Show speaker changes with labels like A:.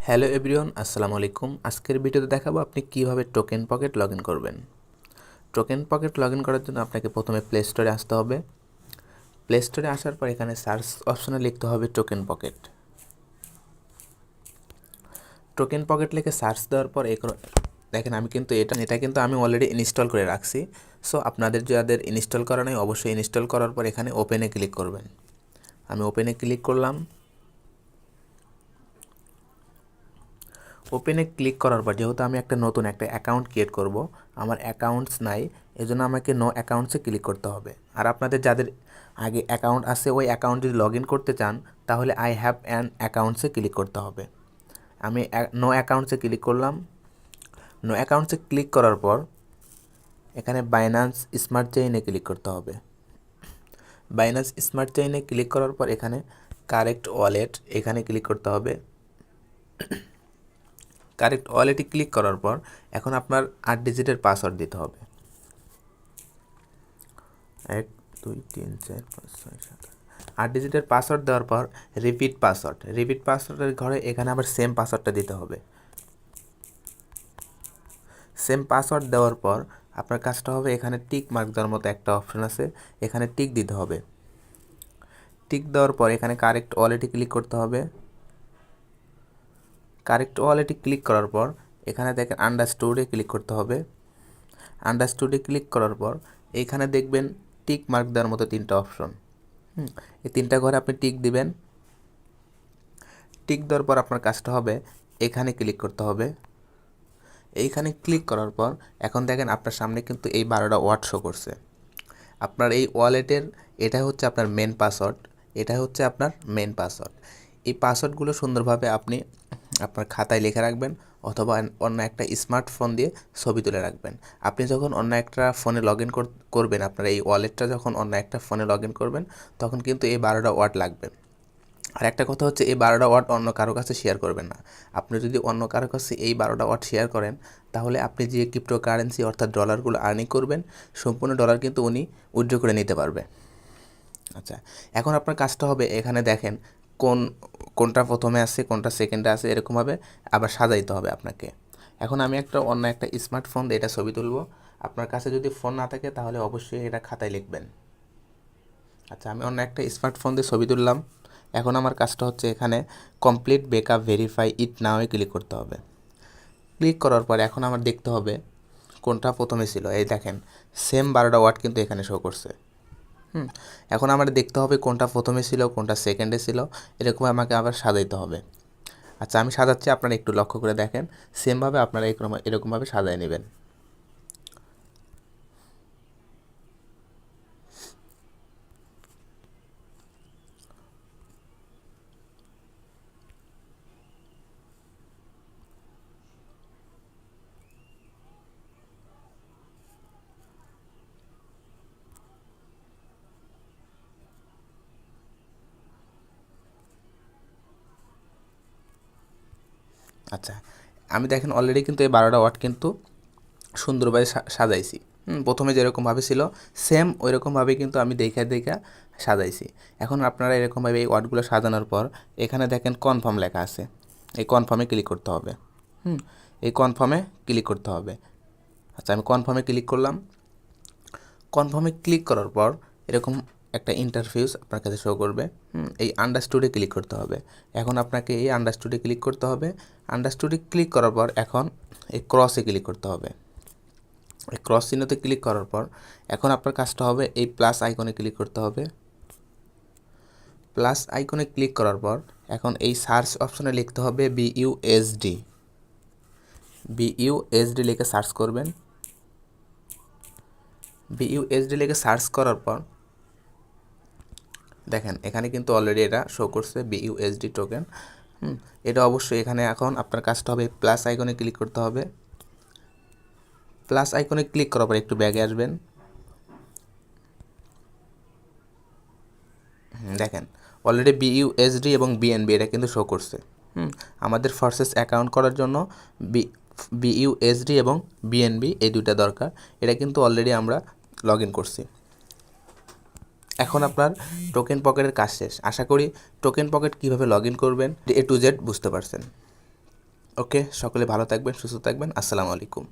A: Hello everyone, আসসালামু আলাইকুম। আজকের ভিডিওতে দেখাবো আপনি কিভাবে টোকেন পকেট লগ ইন করবেন। টোকেন পকেট লগ ইন করার জন্য আপনাকে প্রথমে প্লে স্টোরে আসতে হবে। প্লে স্টোরে আসার পর এখানে সার্চ অপশনে লিখতে হবে টোকেন পকেট। টোকেন পকেট লিখে সার্চ দেওয়ার পর দেখেন আমি কিন্তু এটা কিন্তু আমি অলরেডি ইনস্টল করে রাখছি। সো আপনাদের যাদের ইনস্টল করা নেই অবশ্যই ইনস্টল করার পর এখানে ওপেনে ক্লিক করবেন। আমি ওপেনে ক্লিক করলাম। ওপেনে ক্লিক করার পর যেহেতু আমি নতুন একটা অ্যাকাউন্ট ক্রিয়েট করব, আমার অ্যাকাউন্টস নাই, এজন্য আমাকে নো অ্যাকাউন্টসে ক্লিক করতে হবে। আর আপনাদের যাদের আগে অ্যাকাউন্ট আছে ওই অ্যাকাউন্ট যদি লগ ইন করতে চান তাহলে আই হ্যাভ অ্যান অ্যাকাউন্টসে ক্লিক করতে হবে। আমি নো অ্যাকাউন্টসে ক্লিক করলাম। নো অ্যাকাউন্টসে ক্লিক করার পর এখানে বাইন্যান্স স্মার্ট চেইনে ক্লিক করতে হবে। বাইন্যান্স স্মার্ট চেইনে ক্লিক করার পর এখানে কারেক্ট ওয়ালেট এখানে ক্লিক করতে হবে। কারেক্ট ওয়ালেটে ক্লিক করার পর এখন আপনার 8 ডিজিটের পাসওয়ার্ড দিতে হবে। 1 2 3 4 5 6 7 8 ডিজিটের পাসওয়ার্ড দেওয়ার পর রিপিট পাসওয়ার্ডের ঘরে এখানে আবার সেম পাসওয়ার্ডটা দিতে হবে। সেম পাসওয়ার্ড দেওয়ার পর আপনার কাজটা হবে এখানে টিক মার্ক দেওয়ার মতো একটা অপশন আছে, এখানে টিক দিতে হবে। টিক দেওয়ার পর এখানে কারেক্ট ওয়ালেটে ক্লিক করতে হবে। কারেক্ট ওয়ালেটে ক্লিক করার পর এখানে দেখেন আন্ডারস্টুডে ক্লিক করতে হবে। আন্ডারস্টুডে ক্লিক করার পর এইখানে দেখবেন টিক মার্ক দেওয়ার মতো 3টা অপশন। এই 3টা ঘরে আপনি টিক দিবেন। টিক দেওয়ার পর আপনার কাজটা হবে এখানে ক্লিক করতে হবে। এইখানে ক্লিক করার পর এখন দেখেন আপনার সামনে কিন্তু এই 12টা ওয়ার্ড শো করছে। আপনার এই ওয়ালেটের এটা হচ্ছে আপনার মেন পাসওয়ার্ড, এটা হচ্ছে আপনার মেন পাসওয়ার্ড। এই পাসওয়ার্ডগুলো সুন্দরভাবে আপনি আপনার খাতায় লিখে রাখবেন অথবা অন্য একটা স্মার্টফোন দিয়ে ছবি তুলে রাখবেন। আপনি যখন অন্য একটা ফোনে লগ ইন করবেন, আপনার এই ওয়ালেটটা যখন অন্য একটা ফোনে লগ ইন করবেন তখন কিন্তু এই 12টা ওয়ার্ড লাগবে। আর একটা কথা হচ্ছে এই 12টা ওয়ার্ড অন্য কারো কাছে শেয়ার করবেন না। আপনি যদি অন্য কারো কাছে এই 12টা ওয়ার্ড শেয়ার করেন তাহলে আপনি যে ক্রিপ্টোকারেন্সি অর্থাৎ ডলারগুলো আর্নিং করবেন সম্পূর্ণ ডলার কিন্তু উনি উইথড্র করে নিতে পারবে। আচ্ছা, এখন আপনার কাজটা হবে এখানে দেখেন কোনটা প্রথমে আছে কোনটা সেকেন্ডে আছে এরকমভাবে আবার সাজাইতে হবে আপনাকে। এখন আমি অন্য একটা স্মার্টফোন দিয়ে এটা ছবি তুলব। আপনার কাছে যদি ফোন না থাকে তাহলে অবশ্যই এটা খাতায় লিখবেন। আচ্ছা, আমি অন্য একটা স্মার্টফোন দিয়ে ছবি তুললাম। এখন আমার কাজটা হচ্ছে এখানে কমপ্লিট ব্যাকআপ ভেরিফাই ইট নাও ক্লিক করতে হবে। ক্লিক করার পর এখন আমার দেখতে হবে কোনটা প্রথমে ছিল। এই দেখেন সেম 12টা ওয়ার্ড কিন্তু এখানে শো করছে। এখন আমার দেখতে হবে কোনটা প্রথমে ছিল কোনটা সেকেন্ডে ছিল, এরকম আমাকে আবার সাজাইতে হবে। আচ্ছা, আমি সাজাচ্ছি, আপনারা একটু লক্ষ্য করে দেখেন। সেমভাবে আপনারা এরকমভাবে সাজায় নেবেন। আচ্ছা, আমি দেখেন অলরেডি কিন্তু এই 12টা ওয়ার্ড কিন্তু সুন্দরভাবে সাজাইছি। প্রথমে যেরকমভাবে ছিল সেম ওইরকমভাবে কিন্তু আমি দেখা সাজাইছি। এখন আপনারা এরকমভাবে এই ওয়ার্ডগুলো সাজানোর পর এখানে দেখেন কনফার্ম লেখা আছে, এই কনফার্মে ক্লিক করতে হবে। এই কনফার্মে ক্লিক করতে হবে। আচ্ছা, আমি কনফার্মে ক্লিক করলাম। কনফার্মে ক্লিক করার পর এরকম একটা ইন্টারফেস আপনার কাছে শো করবে। এই আন্ডারস্টুডে ক্লিক করতে হবে। এখন আপনাকে এই আন্ডারস্টুডে ক্লিক করতে হবে। আন্ডারস্টুডে ক্লিক করার পর এখন এই ক্রসে ক্লিক করতে হবে। এই ক্রস চিহ্নতে ক্লিক করার পর এখন আপনার কাজটা হবে এই প্লাস আইকনে ক্লিক করতে হবে। প্লাস আইকনে ক্লিক করার পর এখন এই সার্চ অপশনে লিখতে হবে বিইউএসডি লিখে সার্চ করবেন। বিইউএসডি লিখে সার্চ করার পর দেখেন এখানে কিন্তু অলরেডি এটা শো করছে বিইউএসডি টোকেন। এটা অবশ্যই এখানে এখন আপনার কাজটা হবে প্লাস আইকনে ক্লিক করতে হবে। প্লাস আইকনে ক্লিক করার পর একটু ব্যাগে আসবেন। দেখেন অলরেডি বিইউএসডি এবং বিএনবি এটা কিন্তু শো করছে। আমাদের ফরসেস অ্যাকাউন্ট করার জন্য বিইউএসডি এবং বিএনবি এই দুইটা দরকার। এটা কিন্তু অলরেডি আমরা লগ ইন করছি। এখন আপনার টোকেন পকেটের কাজ শেষ। আশা করি টোকেন পকেট কীভাবে লগ ইন করবেন A to Z বুঝতে পারছেন। ওকে, সকলে ভালো থাকবেন, সুস্থ থাকবেন। আসসালামু আলাইকুম।